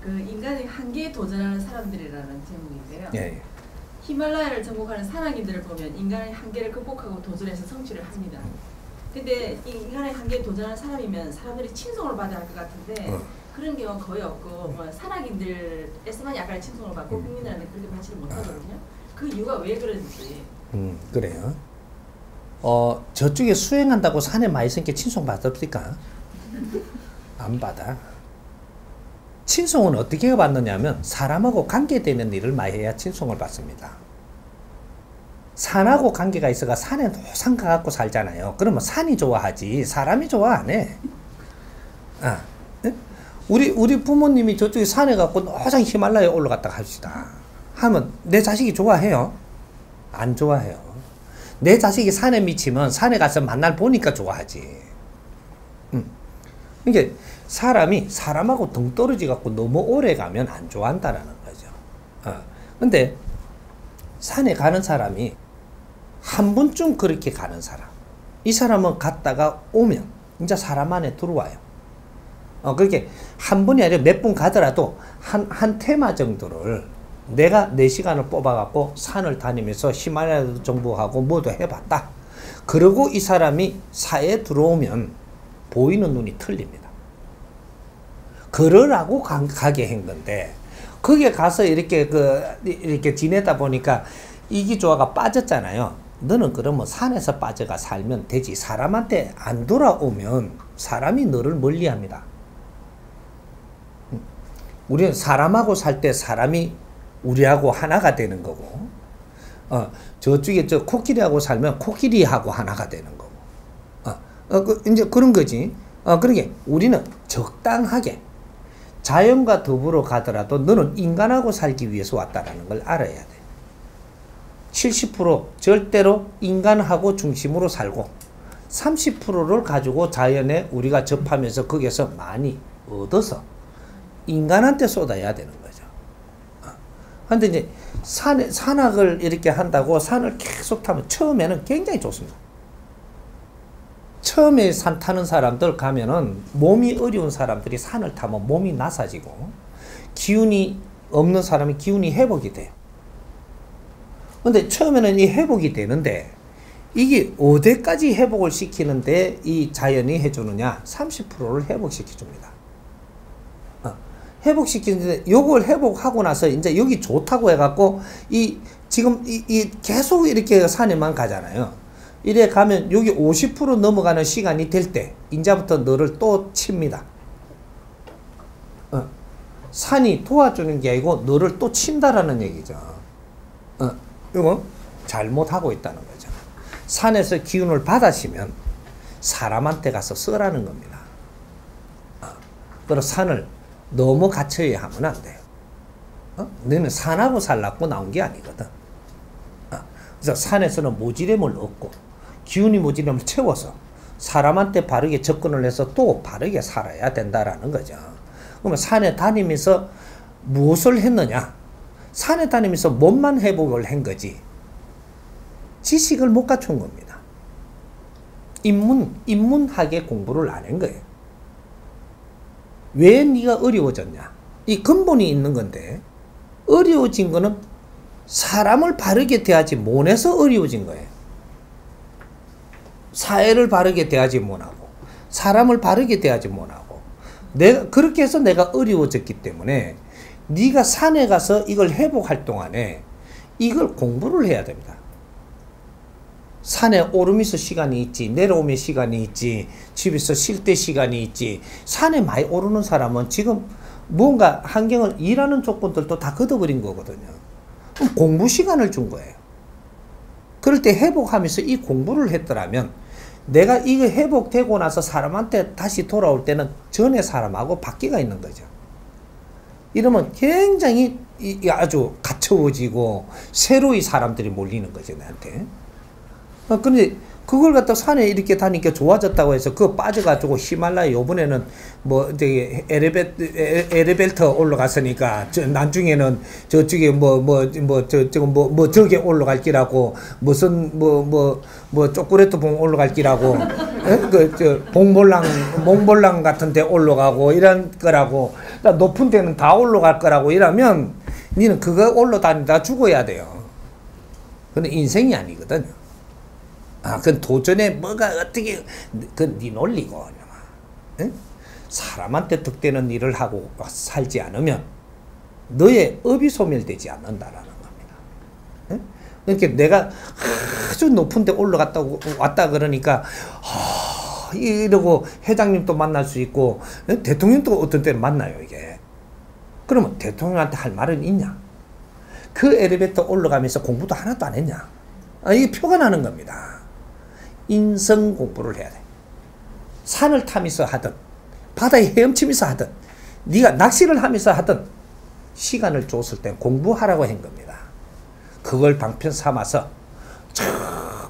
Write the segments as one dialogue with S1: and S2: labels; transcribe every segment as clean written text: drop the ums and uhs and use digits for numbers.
S1: 그 인간의 한계에 도전하는 사람들이라는 제목인데요.
S2: 예.
S1: 히말라야를 정복하는 산악인들을 보면 인간의 한계를 극복하고 도전해서 성취를 합니다. 근데 인간의 한계에 도전하는 사람이면 사람들이 칭송을 받아야 할 것 같은데 그런 경우는 거의 없고 뭐 산악인들에서만 약간의 칭송을 받고 국민들한테 그렇게 받지를 못하거든요. 그 이유가 왜 그런지.
S2: 그래요. 저쪽에 수행한다고 산에 많이 있으니까 칭송 받습니까? 안 받아. 칭송은 어떻게 받느냐면 사람하고 관계되는 일을 많이 해야 칭송을 받습니다. 산하고 관계가 있어가 산에 노상 가갖고 살잖아요. 그러면 산이 좋아하지 사람이 좋아 안 해. 우리 부모님이 저쪽에 산에 가고 노상 히말라야에 올라갔다 합시다. 하면 내 자식이 좋아해요? 안 좋아해요. 내 자식이 산에 미치면 산에 가서 만날 보니까 좋아하지. 그러니까 사람이 사람하고 동떨어지 갖고 너무 오래 가면 안 좋아한다라는 거죠. 근데 산에 가는 사람이 한 번쯤 그렇게 가는 사람, 이 사람은 갔다가 오면 이제 사람 안에 들어와요. 그렇게 한 번이 아니라 몇 번 가더라도 한 테마 정도를 내가 4시간을 뽑아갖고 산을 다니면서 히말라야도 정복하고 뭐도 해봤다. 그리고 이 사람이 사회에 들어오면 보이는 눈이 틀립니다. 그러라고 가게 한 건데, 거기에 가서 이렇게 지내다 보니까 이기조화가 빠졌잖아요. 너는 그러면 산에서 빠져가 살면 되지. 사람한테 안 돌아오면 사람이 너를 멀리 합니다. 우리는 사람하고 살 때 사람이 우리하고 하나가 되는 거고, 저쪽에 저 코끼리하고 살면 코끼리하고 하나가 되는 거고, 이제 그런 거지. 그러게 우리는 적당하게 자연과 더불어 가더라도 너는 인간하고 살기 위해서 왔다라는 걸 알아야 돼. 70% 절대로 인간하고 중심으로 살고 30%를 가지고 자연에 우리가 접하면서 거기에서 많이 얻어서 인간한테 쏟아야 되는 거죠. 근데 이제 산악을 이렇게 한다고 산을 계속 타면 처음에는 굉장히 좋습니다. 처음에 산 타는 사람들 가면은 몸이 어려운 사람들이 산을 타면 몸이 나사지고 기운이 없는 사람이 기운이 회복이 돼요. 근데 처음에는 이 회복이 되는데 이게 어디까지 회복을 시키는데 이 자연이 해주느냐? 30%를 회복시켜 줍니다. 회복시키는데 요걸 회복하고 나서 이제 여기 좋다고 해갖고 지금 계속 이렇게 산에만 가잖아요. 이래 가면 여기 50% 넘어가는 시간이 될 때 이제부터 너를 또 칩니다. 산이 도와주는 게 아니고 너를 또 친다라는 얘기죠. 이거 잘못하고 있다는 거죠. 산에서 기운을 받으시면 사람한테 가서 쓰라는 겁니다. 그리고 산을 너무 갇혀야 하면 안 돼요. 너는 산하고 살라고 나온 게 아니거든. 그래서 산에서는 모지렘을 얻고 기운이 모지렘을 채워서 사람한테 바르게 접근을 해서 또 바르게 살아야 된다라는 거죠. 그러면 산에 다니면서 무엇을 했느냐? 산에 다니면서 몸만 회복을 한 거지 지식을 못 갖춘 겁니다. 인문학의 공부를 안 한 거예요. 왜 네가 어려워졌냐? 이 근본이 있는 건데 어려워진 거는 사람을 바르게 대하지 못해서 어려워진 거예요. 사회를 바르게 대하지 못하고 사람을 바르게 대하지 못하고 내가 그렇게 해서 내가 어려워졌기 때문에 네가 산에 가서 이걸 회복할 동안에 이걸 공부를 해야 됩니다. 산에 오르면서 시간이 있지, 내려오면 시간이 있지, 집에서 쉴 때 시간이 있지. 산에 많이 오르는 사람은 지금 뭔가 환경을 일하는 조건들도 다 걷어버린 거거든요. 그럼 공부 시간을 준 거예요. 그럴 때 회복하면서 이 공부를 했더라면 내가 이거 회복되고 나서 사람한테 다시 돌아올 때는 전에 사람하고 바뀌가 있는 거죠. 이러면 굉장히 아주 가까워지고 새로이 사람들이 몰리는 거죠, 나한테. 그런데 그걸 갖다 산에 이렇게 다니까 좋아졌다고 해서 그거 빠져가지고 히말라야 요번에는 뭐 저기 엘리베이터 올라갔으니까 나중에는 저쪽에 저게 올라갈 기라고 무슨 초콜릿 봉 올라갈 기라고 그 몽볼랑 같은 데 올라가고 이런 거라고 높은 데는 다 올라갈 거라고 이러면 니는 그거 올라다니다 죽어야 돼요. 그건 인생이 아니거든요. 그건 도전에 뭐가 어떻게 그건 네 논리고 응? 사람한테 득되는 일을 하고 살지 않으면 너의 업이 소멸되지 않는다라는 겁니다. 응? 그러니까 내가 아주 높은 데 왔다 그러니까 이러고 회장님도 만날 수 있고 대통령도 어떤 때는 만나요 이게. 그러면 대통령한테 할 말은 있냐? 그 엘리베이터 올라가면서 공부도 하나도 안 했냐? 이게 표가 나는 겁니다. 인성 공부를 해야 돼. 산을 타면서 하든 바다에 헤엄치면서 하든 네가 낚시를 하면서 하든 시간을 줬을 땐 공부하라고 한 겁니다. 그걸 방편 삼아서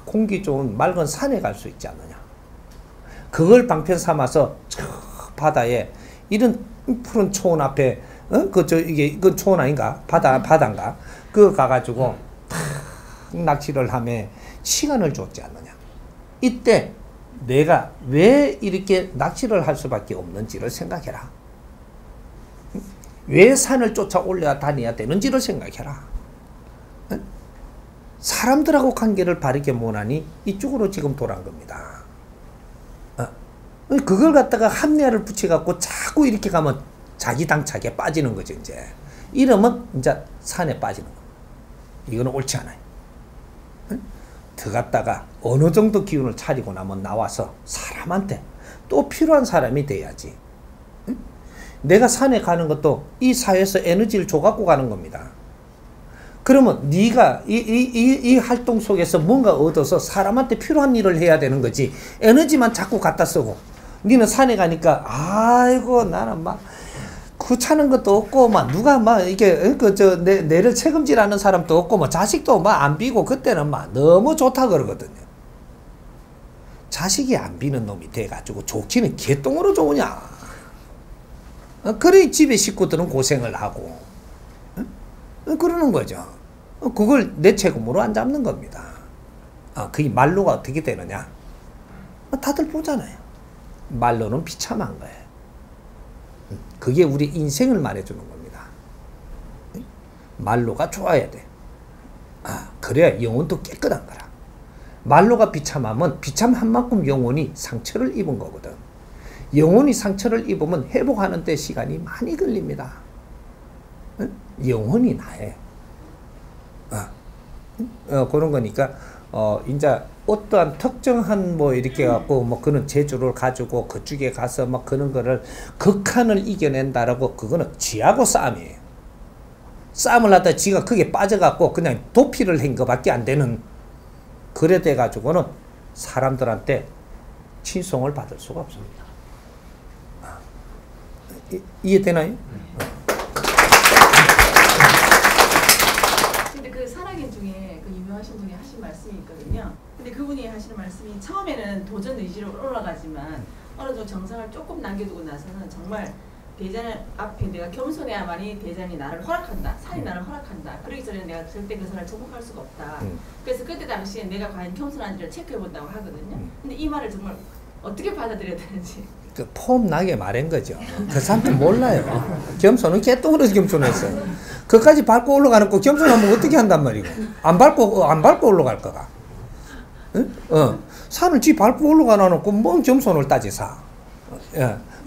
S2: 공기 좋은 맑은 산에 갈 수 있지 않느냐. 그걸 방편 삼아서 바다에 이런 푸른 초원 앞에 이게 초원 아닌가? 바다인가? 그거 가가지고 낚시를 하며 시간을 줬지 않느냐. 이때 내가 왜 이렇게 낚시를 할 수밖에 없는지를 생각해라. 왜 산을 쫓아 올라다녀야 되는지를 생각해라. 사람들하고 관계를 바르게 못하니 이쪽으로 지금 돌아온 겁니다. 그걸 갖다가 합리화를 붙여갖고 자꾸 이렇게 가면 자기 당착에 빠지는 거죠, 이제. 이러면 이제 산에 빠지는 겁니다. 이거는 옳지 않아요. 들어갔다가 어느 정도 기운을 차리고 나면 나와서 사람한테 또 필요한 사람이 돼야지. 응? 내가 산에 가는 것도 이 사회에서 에너지를 줘갖고 가는 겁니다. 그러면 네가 이 활동 속에서 뭔가 얻어서 사람한테 필요한 일을 해야 되는 거지. 에너지만 자꾸 갖다 쓰고 니는 산에 가니까 아이고 나는 막 구차는 것도 없고 막 누가 막 이게 내를 책임지라는 사람도 없고 뭐 자식도 막 안 비고 그때는 막 너무 좋다 그러거든요. 자식이 안 비는 놈이 돼가지고 좋기는 개똥으로 좋으냐. 그래 집에 식구들은 고생을 하고 그러는 거죠. 그걸 내 책임으로 안 잡는 겁니다. 그게 말로가 어떻게 되느냐. 다들 보잖아요. 말로는 비참한 거예요. 그게 우리 인생을 말해주는 겁니다. 말로가 좋아야 돼. 그래야 영혼도 깨끗한 거라. 말로가 비참하면 비참한 만큼 영혼이 상처를 입은 거거든. 영혼이 상처를 입으면 회복하는 데 시간이 많이 걸립니다. 영혼이 나해. 그런 거니까 이제 어떠한 특정한 뭐 이렇게 갖고 뭐 그런 재주를 가지고 그쪽에 가서 막 그런 거를 극한을 이겨낸다라고 그거는 지하고 싸움이에요. 싸움을 하다 지가 크게 빠져갖고 그냥 도피를 한 거밖에 안 되는 그래 돼 가지고는 사람들한테 친송을 받을 수가 없습니다. 이해되나요?
S1: 근데 그 산악인 중에 그 유명하신 분이 하신 말씀이 있거든요. 근데 그분이 하시는 말씀이 처음에는 도전 의지로 올라가지만 어느 정도 정상을 조금 남겨두고 나서는 정말 대전 앞에 내가 겸손해야만이 대전이 나를 허락한다. 산이 나를 허락한다. 그러기 전에 내가 절대 그 산을 정복할 수가 없다. 그래서 그때 당시에 내가 과연 겸손한지를 체크해본다고 하거든요. 근데 이 말을 정말 어떻게 받아들여야 되는지.
S2: 그 폼 나게 말한 거죠. 그 사람도 몰라요. 겸손은 개똥으로 겸손했어요. 그까지 밟고 올라가는 거 겸손하면 어떻게 한단 말이고. 안 밟고 올라갈 거가. 응? 산을 지 밟고 올라가나 놓고 뭔 겸손을 따지사.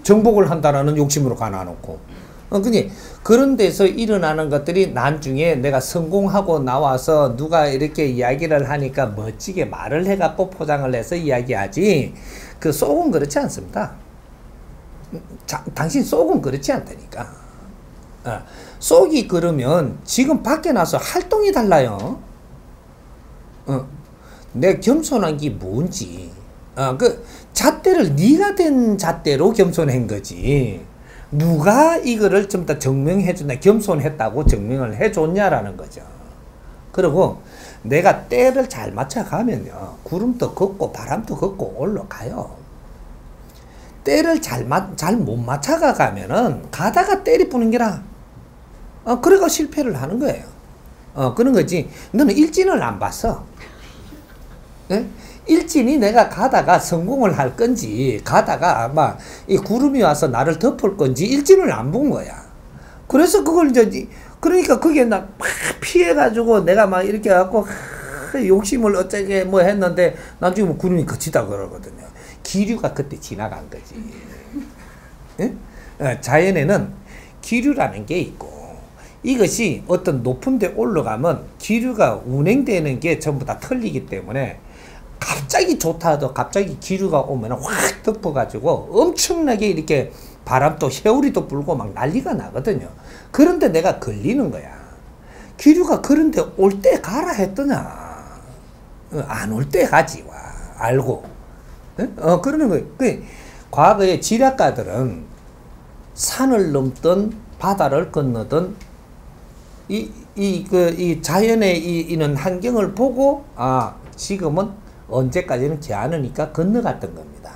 S2: 정복을 한다라는 욕심으로 가나 놓고. 그런 데서 일어나는 것들이 나중에 내가 성공하고 나와서 누가 이렇게 이야기를 하니까 멋지게 말을 해갖고 포장을 해서 이야기하지. 그 속은 그렇지 않습니다. 당신 속은 그렇지 않다니까. 속이 그러면 지금 밖에 나서 활동이 달라요. 내 겸손한 게 뭔지. 그 잣대를 네가 된 잣대로 겸손한 거지. 누가 이거를 좀 더 증명해 준다. 겸손했다고 증명을 해 줬냐라는 거죠. 그리고 내가 때를 잘 맞춰가면요. 구름도 걷고 바람도 걷고 올라가요. 때를 잘 못 맞춰가면은 가다가 때리 뿌는 게라. 그래가 실패를 하는 거예요. 그런 거지. 너는 일진을 안 봤어. 네? 일진이 내가 가다가 성공을 할 건지, 가다가 막 이 구름이 와서 나를 덮을 건지 일진을 안 본 거야. 그래서 그걸 이제, 그러니까 그게 막 피해가지고 내가 막 이렇게 해갖고 욕심을 어쩌게 뭐 했는데 나중에 뭐 구름이 그치다 그러거든요. 기류가 그때 지나간 거지. 네? 자연에는 기류라는 게 있고, 이것이 어떤 높은 데 올라가면 기류가 운행되는 게 전부 다 틀리기 때문에 갑자기 좋다 해도 갑자기 기류가 오면 확 덮어가지고 엄청나게 이렇게 바람도 해오리도 불고 막 난리가 나거든요. 그런데 내가 걸리는 거야. 기류가 그런데 올 때 가라 했더냐. 안 올 때 가지 와. 알고. 그러는 거예요. 과거에 지략가들은 산을 넘든 바다를 건너든 이 자연의 이런 환경을 보고, 지금은 언제까지는 제한하니까 건너갔던 겁니다.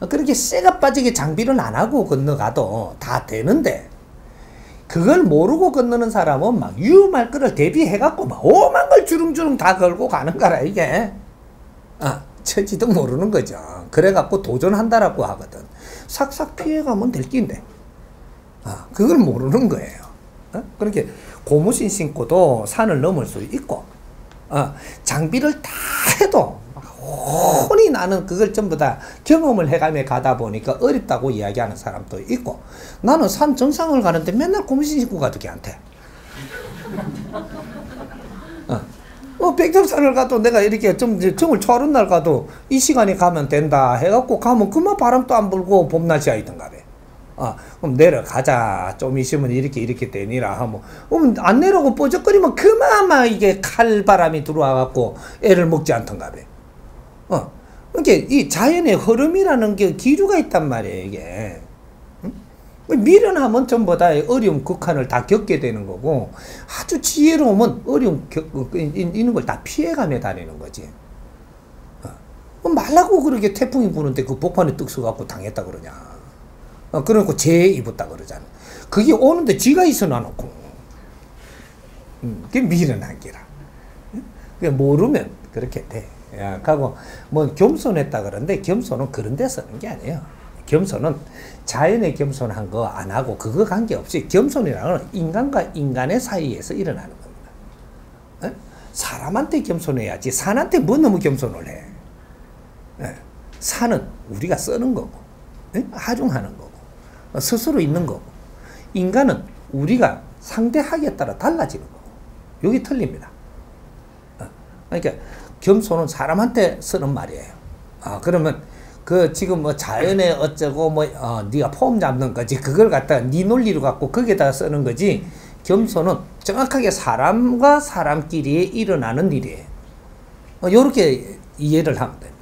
S2: 그렇게 쇠가 빠지게 장비를 안 하고 건너가도 다 되는데, 그걸 모르고 건너는 사람은 막 위험할 거를 대비해갖고 막 오만 걸 주릉주릉 다 걸고 가는 거라, 이게. 처지도 모르는 거죠. 그래갖고 도전한다라고 하거든. 싹싹 피해가면 될 낀데. 그걸 모르는 거예요. 그렇게 고무신 신고도 산을 넘을 수 있고, 장비를 다 해도 혼이 나는 그걸 전부 다 경험을 해가며 가다 보니까 어렵다고 이야기하는 사람도 있고, 나는 산 정상을 가는데 맨날 고무신 신고 가도 걔한테. 백점산을 가도 내가 이렇게 정을 초하는 날 가도 이 시간에 가면 된다 해갖고 가면 그만 바람도 안 불고 봄날씨가 있던가 봐. 그럼 내려가자. 좀 있으면 이렇게 되니라 하면, 안 내려오고 뻐적거리면 그만 이게 칼바람이 들어와갖고 애를 먹지 않던가 봐. 그러니까 이 자연의 흐름이라는 게 기류가 있단 말이에요, 이게. 미련하면 전부 다 어려움 극한을 다 겪게 되는 거고, 아주 지혜로우면 어려움 있는 걸 다 피해가며 다니는 거지. 말라고 그렇게 태풍이 부는데 그 복판에 떡 서갖고 당했다 그러냐. 그러고 재해 입었다 그러잖아. 그게 오는데 지가 있어 놔놓고. 그게 미련한 기라. 모르면 그렇게 돼. 하고 뭐 겸손했다 그러는데 겸손은 그런 데 쓰는 게 아니에요. 겸손은 자연의 겸손한 거 안 하고 그거 관계없이, 겸손이라는 건 인간과 인간의 사이에서 일어나는 겁니다. 사람한테 겸손해야지 산한테 뭐 너무 겸손을 해. 산은 우리가 쓰는 거고, 하중하는 거고, 스스로 있는 거고, 인간은 우리가 상대하기에 따라 달라지는 거고, 여기 틀립니다. 그러니까 겸손은 사람한테 쓰는 말이에요. 그러면 지금 뭐 자연에 어쩌고 네가 폼 잡는 거지, 그걸 갖다가 네 논리로 갖고 거기에다가 쓰는 거지. 겸손은 정확하게 사람과 사람끼리 일어나는 일이에요. 요렇게 이해를 하면 돼요.